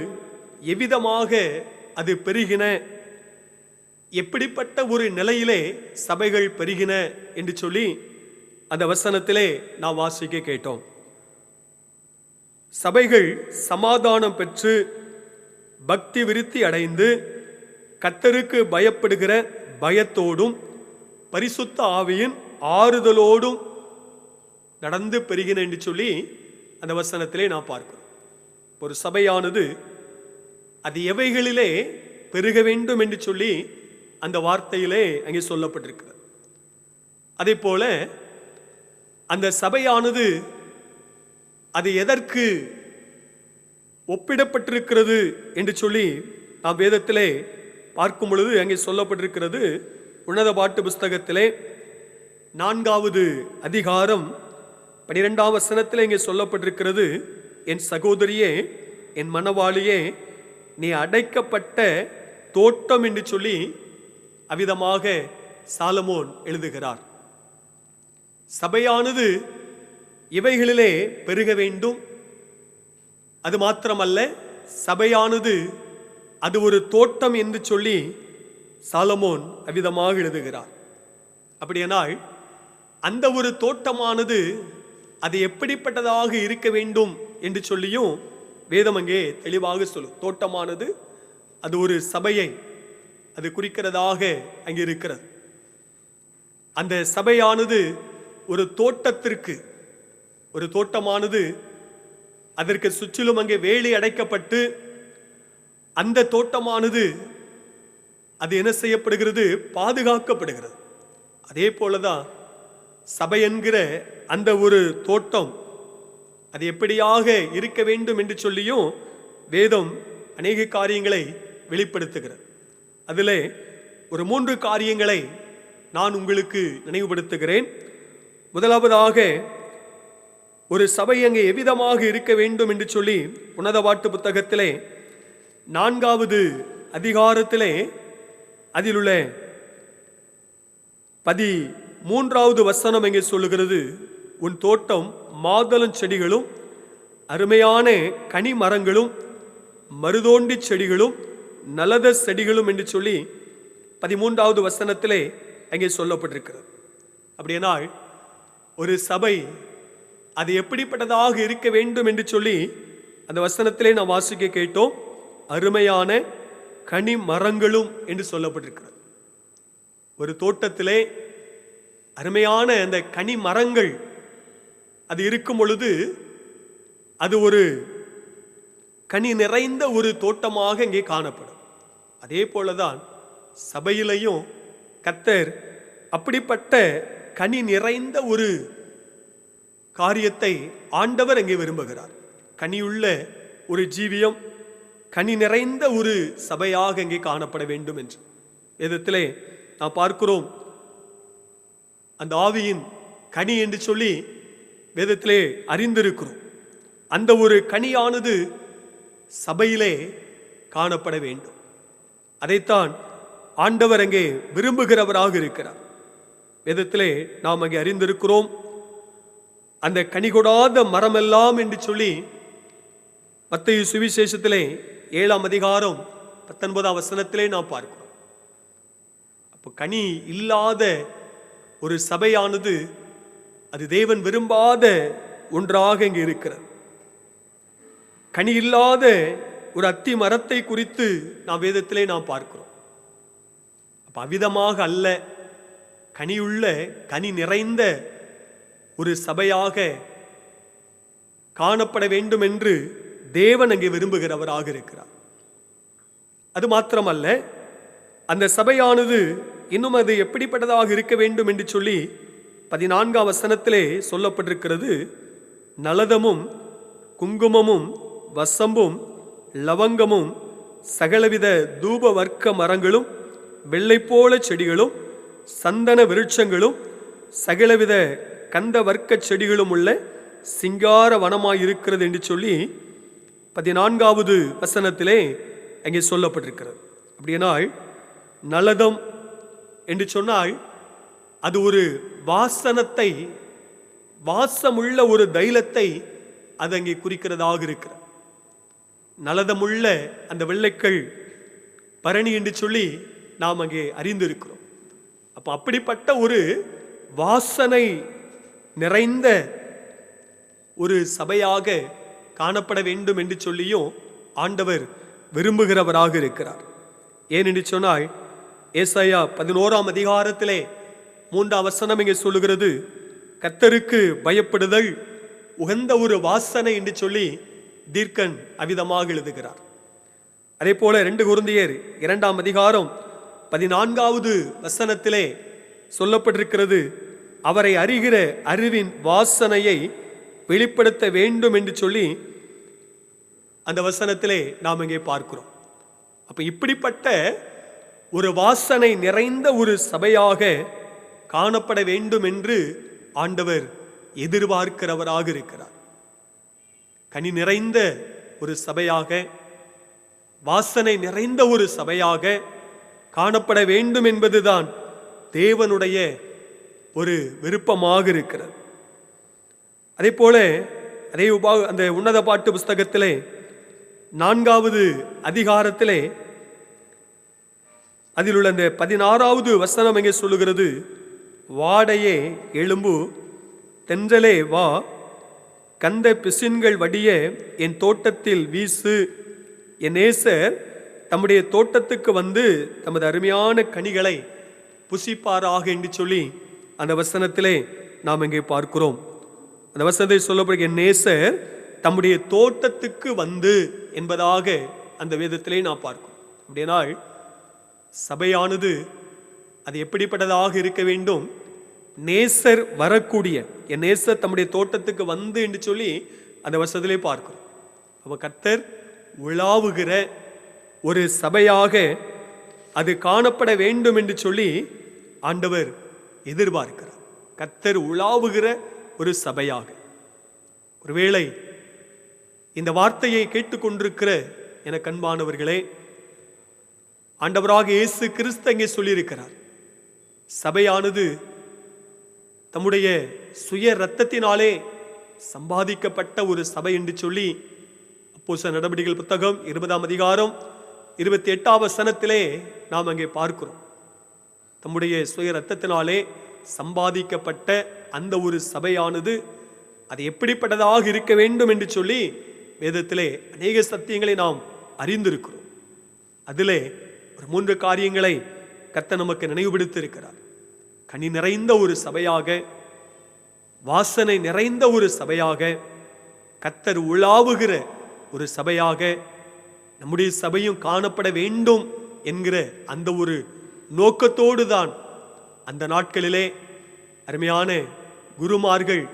எவ்விதமாக அது பெருகின, எப்படிப்பட்ட ஒரு நிலையிலே சபைகள் பெருகின என்று சொல்லி அந்த வசனத்திலே நாம் வாசிக்க கேட்டோம். சபைகள் சமாதானம் பெற்று பக்தி விருத்தி அடைந்து கர்த்தருக்கு பயப்படுகிற பயத்தோடும் பரிசுத்த ஆவியின் ஆறுதலோடும் நடந்து பெருகின என்று சொல்லி அந்த வசனத்திலே நாம் பார்க்கிறோம். ஒரு சபையானது அது எவைகளிலே பெருக வேண்டும் என்று சொல்லி அந்த வார்த்தையிலே அங்கே சொல்லப்பட்டிருக்கிறது. அதே போல அந்த சபையானது அது எதற்கு ஒப்பிடப்பட்டிருக்கிறது என்று சொல்லி நாம் வேதத்திலே பார்க்கும் பொழுது அங்கே சொல்லப்பட்டிருக்கிறது. உன்னத பாட்டு புஸ்தகத்திலே 4வது அதிகாரம் 12ஆம் வசனத்தில் இங்கே சொல்லப்பட்டிருக்கிறது. என் சகோதரியே, என் மனவாளியே, நீ அடைக்கப்பட்ட தோட்டம் என்று சொல்லி அவ்விதமாக சாலமோன் எழுதுகிறார். சபையானது இவைகளிலே பெருக வேண்டும். அது மாத்திரமல்ல, சபையானது அது ஒரு தோட்டம் என்று சொல்லி சாலமோன் அவ்விதமாக எழுதுகிறார். அப்படியானால் அந்த ஒரு தோட்டமானது அது எப்படிப்பட்டதாக இருக்க வேண்டும் என்று சொல்லியும் வேதம் அங்கே தெளிவாக சொல்லும். தோட்டமானது அது ஒரு சபையை அது குறிக்கிறதாக அங்கே இருக்கிறது. அந்த சபையானது ஒரு தோட்டத்திற்கு, ஒரு தோட்டமானது அதற்கு சுற்றிலும் அங்கே வேலி அடைக்கப்பட்டு அந்த தோட்டமானது அது என்ன செய்யப்படுகிறது? பாதுகாக்கப்படுகிறது. அதே போலதான் சபை என்கிற அந்த ஒரு தோட்டம் அது எப்படியாக இருக்க வேண்டும் என்று சொல்லியும் வேதம் அநேக காரியங்களை வெளிப்படுத்துகிறது. அதில் ஒரு 3 காரியங்களை நான் உங்களுக்கு நினைவுபடுத்துகிறேன். முதலாவதாக, ஒரு சபை அங்கே எவ்விதமாக இருக்க வேண்டும் என்று சொல்லி உன்னத பாட்டு புத்தகத்திலே 4வது அதிகாரத்திலே அதிலுள்ள 13வது வசனம் எங்கே சொல்லுகிறது. உன் தோட்டம் மாதளம் செடிகளும் அருமையான கனி மரங்களும் மருதோண்டி செடிகளும் நலத செடிகளும் என்று சொல்லி 13வது வசனத்திலே அங்கே சொல்லப்பட்டிருக்கிறது. அப்படியானால் ஒரு சபை அது எப்படிப்பட்டதாக இருக்க வேண்டும் என்று சொல்லி அந்த வசனத்திலே நாம் வாசிக்க கேட்டோம். அருமையான கனி மரங்களும் என்று சொல்லப்பட்டிருக்கிறது. ஒரு தோட்டத்திலே அருமையான அந்த கனி மரங்கள் அது இருக்கும் பொழுது அது ஒரு கனி நிறைந்த ஒரு தோட்டமாக இங்கே காணப்படும். அதே போலதான் சபையிலையும் கர்த்தர் அப்படிப்பட்ட கனி நிறைந்த ஒரு காரியத்தை ஆண்டவர் அங்கே விரும்புகிறார். கனியுள்ள ஒரு ஜீவியம், கனி நிறைந்த ஒரு சபையாக இங்கே காணப்பட வேண்டும் என்று வேதத்திலே நாம் பார்க்கிறோம். அந்த ஆவியின் கனி என்று சொல்லி வேதத்திலே அறிந்திருக்கிறோம். அந்த ஒரு கனியானது சபையிலே காணப்பட வேண்டும். அதைத்தான் ஆண்டவர் அங்கே விரும்புகிறவராக இருக்கிறார். வேதத்திலே நாம் அங்கே அறிந்திருக்கிறோம். அந்த கனி கொடாத மரமெல்லாம் என்று சொல்லி மத்தேயு சுவிசேஷத்திலே 7ஆம் அதிகாரம் 19ஆம் வசனத்திலே நாம் பார்க்கிறோம். அப்போ கனி இல்லாத ஒரு சபையானது அது தேவன் விரும்பாத ஒன்றாக இங்கே இருக்கிறது. கனி இல்லாத ஒரு அத்தி மரத்தை குறித்து நாம் வேதத்திலே நாம் பார்க்கிறோம். அப்ப அவ்விதமாக அல்ல, கனியுள்ள கனி நிறைந்த ஒரு சபையாக காணப்பட வேண்டும் என்று தேவன் அங்கே விரும்புகிறவராக இருக்கிறார். அது மாத்திரமல்ல, அந்த சபையானது இன்னும் அது எப்படிப்பட்டதாக இருக்க வேண்டும் என்று சொல்லி 14ஆம் வசனத்திலே சொல்லப்பட்டிருக்கிறது. நலதமும் குங்குமமும் வசம்பும் லவங்கமும் சகலவித தூப வர்க்க மரங்களும் வெள்ளை போல செடிகளும் சந்தன விருட்சங்களும் சகலவித கந்த வர்க்க செடிகளும் உள்ள சிங்கார வனமாயிருக்கிறது என்று சொல்லி 14ஆவது வசனத்திலே அங்கே சொல்லப்பட்டிருக்கிறது. அப்படியானால் நலதம் என்று சொன்னால் அது ஒரு வாசனத்தை, வாசமுள்ள ஒரு தைலத்தை அது அங்கே குறிக்கிறதாக இருக்கிறது. நலதமுள்ள அந்த வெள்ளைக்கல் பரணி என்று சொல்லி நாம் அங்கே அறிந்திருக்கிறோம். அப்ப அப்படிப்பட்ட ஒரு வாசனை நிறைந்த ஒரு சபையாக காணப்பட வேண்டும் என்று சொல்லியும் ஆண்டவர் விரும்புகிறவராக இருக்கிறார். ஏனென்று சொன்னால் ஏசாயா 11ஆம் அதிகாரத்திலே 3ஆம் வசனம் இங்கே சொல்லுகிறது, கர்த்தருக்கு பயப்படுதல் உகந்த ஒரு வாசனை என்று சொல்லி தீர்க்கன் அவிதமாக எழுதுகிறார். அதே போல 2 கொரிந்தியர் 2ஆம் அதிகாரம் 14ஆவது வசனத்திலே சொல்லப்பட்டிருக்கிறது, அவரை அறிகிற அறிவின் வாசனையை வெளிப்படுத்த வேண்டும் என்று சொல்லி அந்த வசனத்திலே நாம் இங்கே பார்க்கிறோம். அப்ப இப்படிப்பட்ட ஒரு வாசனை நிறைந்த ஒரு சபையாக காணப்பட வேண்டும் என்று ஆண்டவர் எதிர்பார்க்கிறவராக இருக்கிறார். கனி நிறைந்த ஒரு சபையாக, வாசனை நிறைந்த ஒரு சபையாக காணப்பட வேண்டும் என்பதுதான் தேவனுடைய ஒரு விருப்பமாக இருக்கிறது. அதே போல அந்த உன்னத பாட்டு புஸ்தகத்திலே 4ஆவது அதிகாரத்திலே அதில் உள்ள அந்த 16ஆவது வசனம் எங்கே சொல்லுகிறது, வாடையே எழும்பு தென்றலே வா, கந்த பிசின்கள் வடிய என் தோட்டத்தில் வீசு, என் நேசர் தம்முடைய தோட்டத்துக்கு வந்து தமது அருமையான கனிகளை புசிப்பாராக என்று சொல்லி அந்த வசனத்திலே நாம் இங்கே பார்க்கிறோம். அந்த வசனத்தை சொல்லப்படுகிற என் நேசர் தம்முடைய தோட்டத்துக்கு வந்து என்பதாக அந்த வேதத்திலே நாம் பார்க்கிறோம். அப்படியானால் சபையானது அது எப்படிப்பட்டதாக இருக்க வேண்டும், நேசர் வரக்கூடிய, என் நேசர் தம்முடைய தோட்டத்துக்கு வந்து என்று சொல்லி அந்த வசனத்திலே பார்க்கிறோம். அப்ப கர்த்தர் உலாவுகிற ஒரு சபையாக அது காணப்பட வேண்டும் என்று சொல்லி ஆண்டவர் எதிர்பார்க்கிறார். கர்த்தர் உலாவுகிற ஒரு சபையாக. ஒருவேளை இந்த வார்த்தையை கேட்டுக்கொண்டிருக்கிற எனக்கு அன்பானவர்களே, ஆண்டவராக இயேசு கிறிஸ்து அங்கே சொல்லியிருக்கிறார், சபையானது தம்முடைய சுய இரத்தத்தினாலே சம்பாதிக்கப்பட்ட ஒரு சபை என்று சொல்லி அப்போஸ்தலர் நடவடிக்கைகள் புத்தகம் 20ஆம் அதிகாரம் 28ஆம் வசனத்திலே நாம் அங்கே பார்க்கிறோம். தம்முடைய சுய இரத்தத்தினாலே சம்பாதிக்கப்பட்ட அந்த ஒரு சபையானது அது எப்படிப்பட்டதாக இருக்க வேண்டும் என்று சொல்லி வேதத்திலே அநேக சத்தியங்களை நாம் அறிந்திருக்கிறோம். அதிலே ஒரு 3 காரியங்களை கர்த்தர் நமக்கு நினைவுபடுத்தி இருக்கிறார். கனி நிறைந்த ஒரு சபையாக, வாசனை நிறைந்த ஒரு சபையாக, கர்த்தர் உலாவுகிற ஒரு சபையாக நம்முடைய சபையும் காணப்பட வேண்டும் என்கிற அந்த ஒரு நோக்கத்தோடு தான் அந்த நாட்களிலே அருமையான குருமார்கள்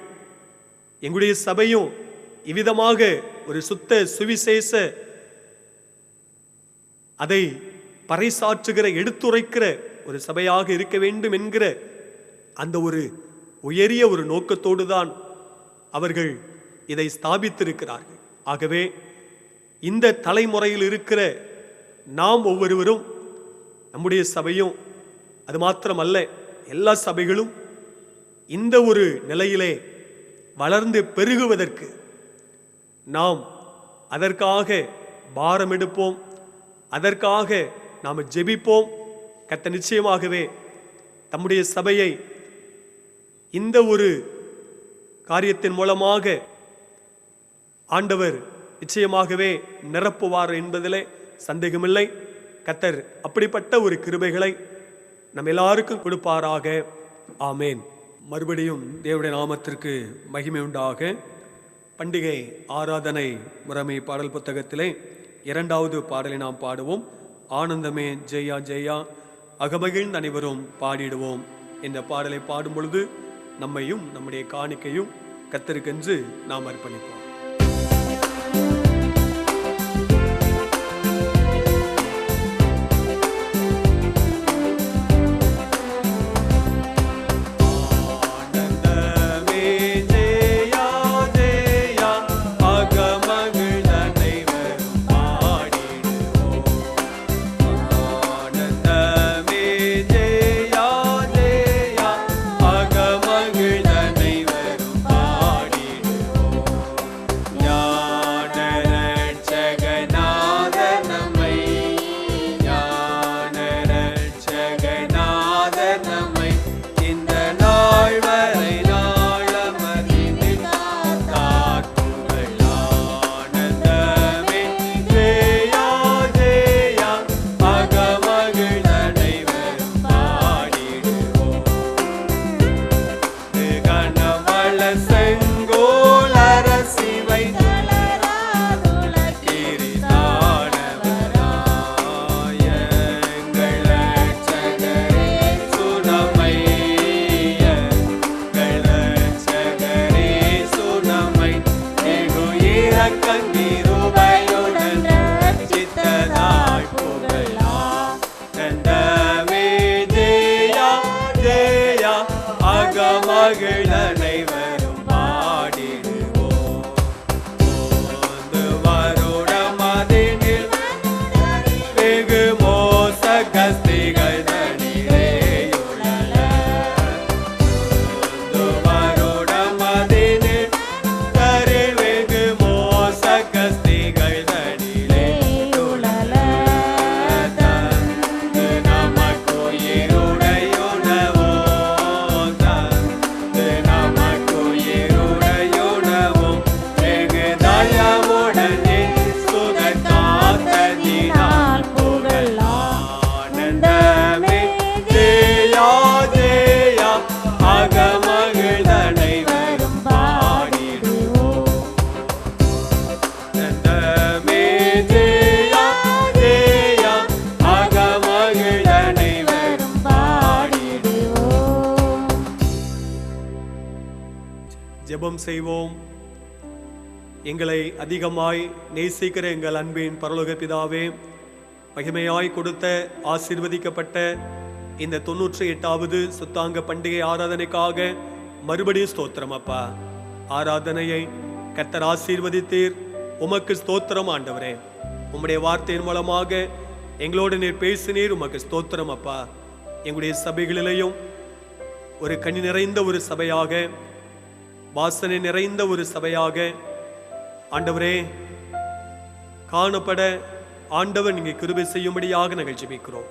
எங்களுடைய சபையும் இவ்விதமாக ஒரு சுத்த சுவிசேஷ அதை பறைசாற்றுகிற, எடுத்துரைக்கிற ஒரு சபையாக இருக்க வேண்டும் என்கிற அந்த ஒரு உயரிய ஒரு நோக்கத்தோடு தான் அவர்கள் இதை ஸ்தாபித்திருக்கிறார்கள். ஆகவே இந்த தலைமுறையில் இருக்கிற நாம் ஒவ்வொருவரும், நம்முடைய சபையும் அது மாத்திரமல்ல எல்லா சபைகளும் இந்த ஒரு நிலையிலே வளர்ந்து பெருகுவதற்கு நாம் அதற்காக பாரம் எடுப்போம், அதற்காக நாம் ஜெபிப்போம். கர்த்தர் நிச்சயமாகவே தம்முடைய சபையை இந்த ஒரு காரியத்தின் மூலமாக ஆண்டவர் நிச்சயமாகவே நிரப்புவார் என்பதிலே சந்தேகமில்லை. கர்த்தர் அப்படிப்பட்ட ஒரு கிருபைகளை நம்ம எல்லாருக்கும் கொடுப்பாராக. ஆமேன். மறுபடியும் தேவனுடைய நாமத்திற்கு மகிமை உண்டாக. பண்டிகை ஆராதனை முறைமை பாடல் புத்தகத்திலே 2வது பாடலை நாம் பாடுவோம். ஆனந்தமே ஜெயா ஜெயா அகமகிழ்ந்து அனைவரும் பாடிடுவோம் என்ற பாடலை பாடும் பொழுது நம்மையும் நம்முடைய காணிக்கையும் கர்த்தருக்கென்று நாம் அர்ப்பணிப்போம். ஜெபம் செய்வோம். எங்களை அதிகமாய் நேசிக்கிற எங்கள் அன்பின் பரலோக பிதாவே, மகிமையாய் கொடுத்த ஆசீர்வதிக்கப்பட்ட இந்த 98வது சுத்தாங்க பண்டிகை ஆராதனைக்காக மறுபடியும் ஸ்தோத்திரம் அப்பா. ஆராதனையை கர்த்தர் ஆசீர்வதித்தீர், உமக்கு ஸ்தோத்திரம் ஆண்டவரே. உம்முடைய வார்த்தையின் மூலமாக எங்களோடு நீர் பேசினீர், உமக்கு ஸ்தோத்திரம் அப்பா. எங்களுடைய சபைகளிலேயும் ஒரு கனி நிறைந்த ஒரு சபையாக, வாசனை நிறைந்த ஒரு சபையாக ஆண்டவரே காணப்பட ஆண்டவர் நீங்க கிருபை செய்யும்படியாக நாங்கள் ஜெபிக்கிறோம்.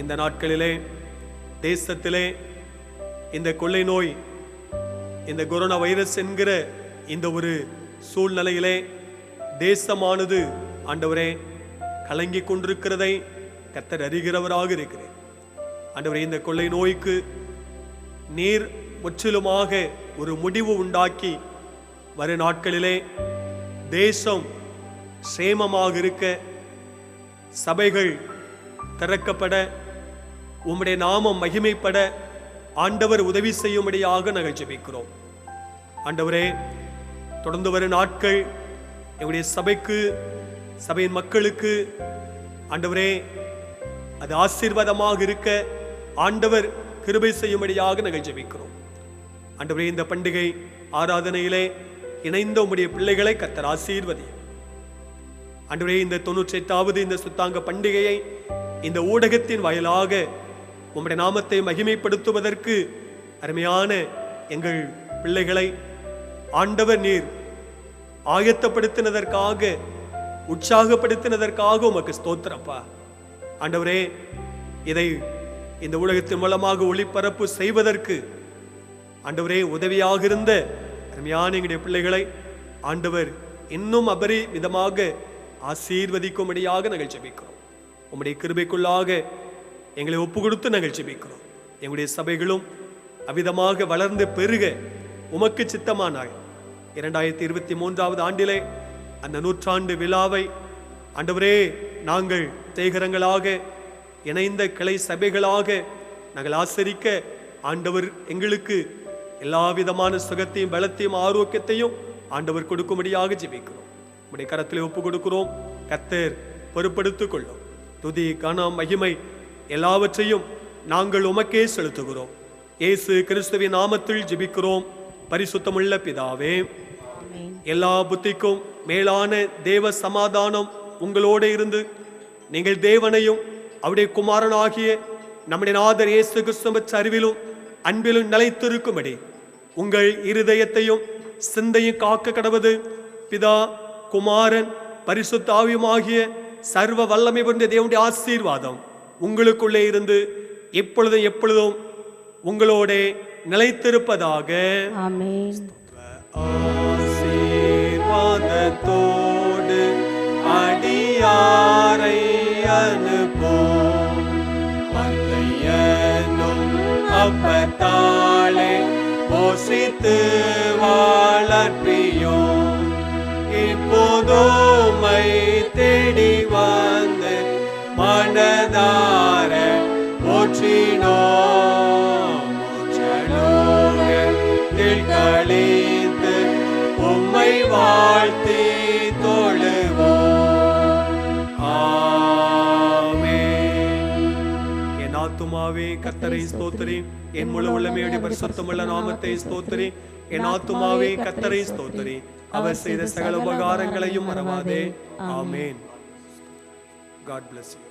இந்த நாட்களிலே தேசத்திலே இந்த கொள்ளை நோய், இந்த கொரோனா வைரஸ் என்கிற இந்த ஒரு சூழ்நிலையிலே தேசமானது ஆண்டவரே கலங்கி கொண்டிருக்கிறதை கர்த்தர் அறிகிறவராக இருக்கிறேன். ஆண்டவரே, இந்த கொள்ளை நோய்க்கு நீர் முற்றிலுமாக ஒரு முடிவு உண்டாக்கி வரும் நாட்களிலே தேசம் சேமமாக இருக்க, சபைகள் திறக்கப்பட, உம்முடைய நாமம் மகிமைப்பட ஆண்டவர் உதவி செய்யும்படியாக நாங்கள் ஜெபிக்கிறோம். ஆண்டவரே, தொடர்ந்து வரும் நாட்கள் எங்களுடைய சபைக்கு, சபையின் மக்களுக்கு ஆண்டவரே அது ஆசீர்வாதமாக இருக்க ஆண்டவர் கிருபை செய்யும்படியாக நாங்கள் ஜெபிக்கிறோம். ஆண்டவரே, இந்த பண்டிகை ஆராதனையிலே இணைந்த உம்முடைய பிள்ளைகளை கர்த்தர் ஆசீர்வதி. ஆண்டவரே, இந்த 98வது இந்த சுத்தாங்க பண்டிகையை இந்த ஊடகத்தின் வாயிலாக உம்முடைய நாமத்தை மகிமைப்படுத்துவதற்கு அருமையான எங்கள் பிள்ளைகளை ஆண்டவர் நீர் ஆயத்தப்படுத்தினதற்காக, உற்சாகப்படுத்தினதற்காக உமக்கு ஸ்தோத்திரப்பா. ஆண்டவரே, இதை இந்த ஊடகத்தின் மூலமாக ஒளிபரப்பு செய்வதற்கு ஆண்டவரே உதவியாக இருந்த அருமையான எங்களுடைய பிள்ளைகளை ஆண்டவர் இன்னும் அபரிமிதமாக ஆசீர்வதிக்கும்படியாக நாங்கள் ஜெபிக்கிறோம். உம்முடைய கிருபைக்குள்ளாக எங்களை ஒப்பு கொடுத்து நாங்கள் ஜெபிக்கிறோம். எங்களுடைய சபைகளும் அவ்விதமாக வளர்ந்து பெருக உமக்கு சித்தமானாள். 2023 ஆண்டிலே அந்த நூற்றாண்டு விழாவை ஆண்டவரே நாங்கள் தேகரங்களாக இணைந்த கிளை சபைகளாக நாங்கள் ஆசரிக்க ஆண்டவர் எங்களுக்கு எல்லா விதமான சுகத்தையும் பலத்தையும் ஆரோக்கியத்தையும் ஆண்டவர் கொடுக்கும்படியாக ஜெபிக்கிறோம். உம்முடைய கரத்திலே ஒப்பு கொடுக்கிறோம். கர்த்தர் பொறுப்படுத்திக் கொள்ளும். துதி கனம் மகிமை எல்லாவற்றையும் நாங்கள் உமக்கே செலுத்துகிறோம். இயேசு கிறிஸ்துவின் நாமத்தில் ஜெபிக்கிறோம் பரிசுத்தமுள்ள பிதாவே. எல்லா புத்திக்கும் மேலான தேவ சமாதானம் உங்களோடு இருந்து நீங்கள் தேவனையும் அவருடைய குமாரனாகிய நம்முடைய நாதர் இயேசு கிறிஸ்துவின் அறிவிலும் அன்பிலும் நிலைத்திருக்கும்படி உங்கள் இருதயத்தையும் சிந்தையும் காக்க கடவது பிதா குமாரன் பரிசுத்த ஆவியுமாகிய சர்வ வல்லமை பொருந்திய தேவனுடைய ஆசீர்வாதம் உங்களுக்குள்ளே இருந்து எப்பொழுதும் எப்பொழுதும் உங்களோட நிலைத்திருப்பதாக. ஆமென். ஆசீர்வாதத்தோடு அடியாரை அனுப்போம். பத்தையனும் அப்பத்தாளே போஷித்து வளர்ப்பியோம். இப்போதுமை தேடி வந்து மனதார போற்றினோம். கழித்து உம்மை வாழ்த்தி தொழுவோம். ஆமென். என் ஆத்துமாவே கர்த்தரை ஸ்தோத்திரி, என் முழு உள்ளமையுடைய பரிசுத்தமுள்ள நாமத்தை ஸ்தோத்திரி. என் ஆத்துமாவே கர்த்தரை ஸ்தோத்திரி, அவர் செய்த சகல உபகாரங்களையும் மறவாதே. ஆமென். God bless you.